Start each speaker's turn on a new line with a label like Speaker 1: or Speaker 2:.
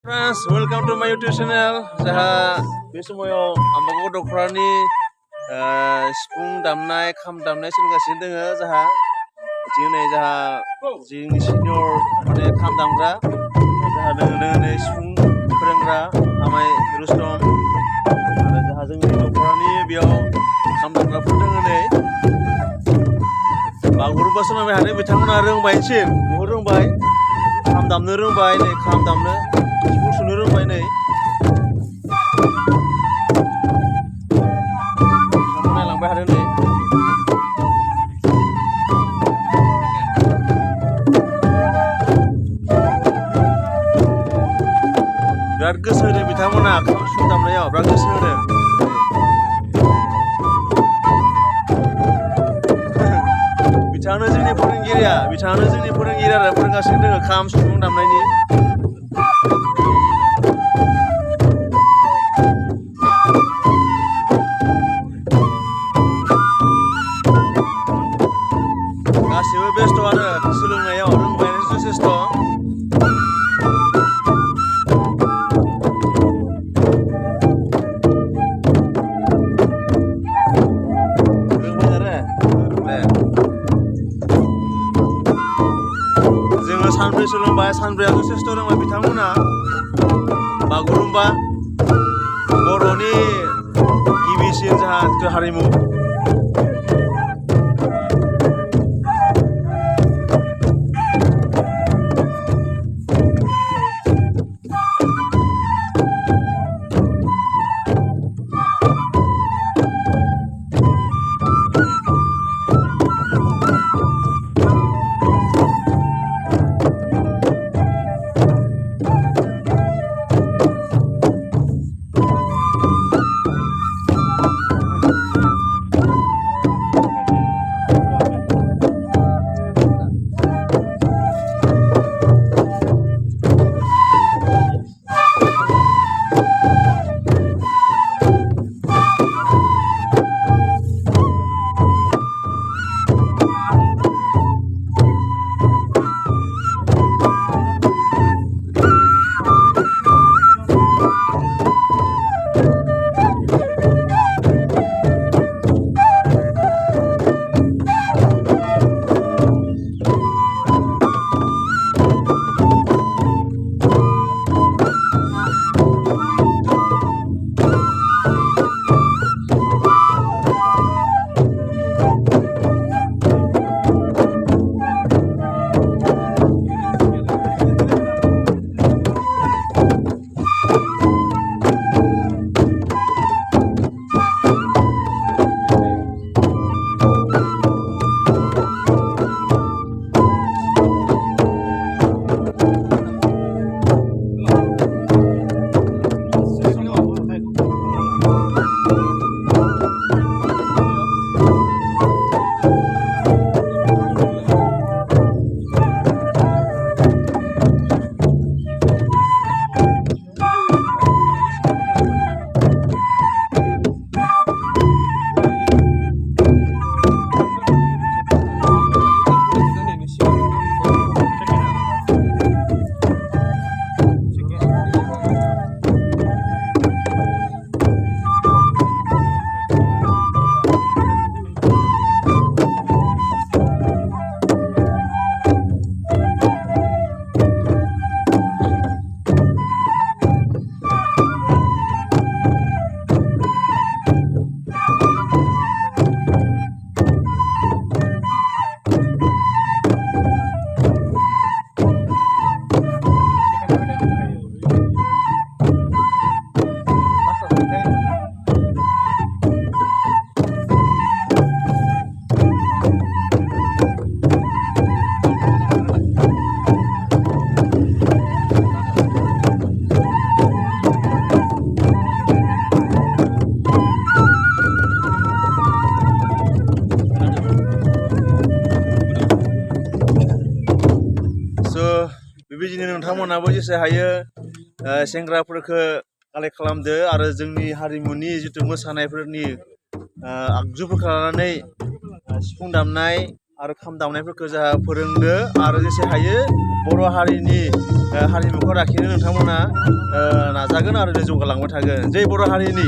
Speaker 1: Friends, welcome to my YouTube channel. Jaha besmoyo ambago doktorani sifung damnai, kham damnai सोलोंगासिनो दोङो जाहा दिनै जाहा जोंनि senior माने kham दामग्रा जाहा दोङो नै sifung फोरोंग्रा आमाय रुस्तम आरो जाहा जोंनि doktorani बेयाव kham दामग्राफोर दोङो नै बागुरुम्बा सोलोंबाय हादों बिथांमोना रोंबायसिम बहुद रोंबाय kham दामनो रोंबाय नै kham दामनो sifung सुनो रोंबाय नै नायलांबाय हादों नै बिराद गोसो होदों बिथांमोना खाम सिफुं दामनायाव बिराद गोसो होदों बिथाङानो जोंनि फोरोंगिरिया आरो फोरोंगासिनो दोङो खाम सिफुं दामनायनि गासिबो बेस्थ' आरो सोलोंनायाव रोंबायानो जथेस्थ' जोङो सानब्रै सोलोंबाय सानब्रैया जथेस्थ' रोंबाय बिथांमोना बागुरुम्बा बर'नि गिबिसिन जाहा हारिमु बेबायदिनो नोंथांमोनाबो जेसे हायो सेंग्राफोरखौ कालेक्ट खालामदो आरो जोंनि हारिमुनि जिथु मोसानायफोरनि आगजुफोरखौ लानानै सिफुं दामनाय आरो खाम दामनायफोरखौ जोंहा फोरोंदो आरो जेसे हायो बर' हारिनि हारिमुखौ लाखिनो नोंथांमोना नाजागोन आरो जौगालांबाय थागोन। जै बर' हारिनि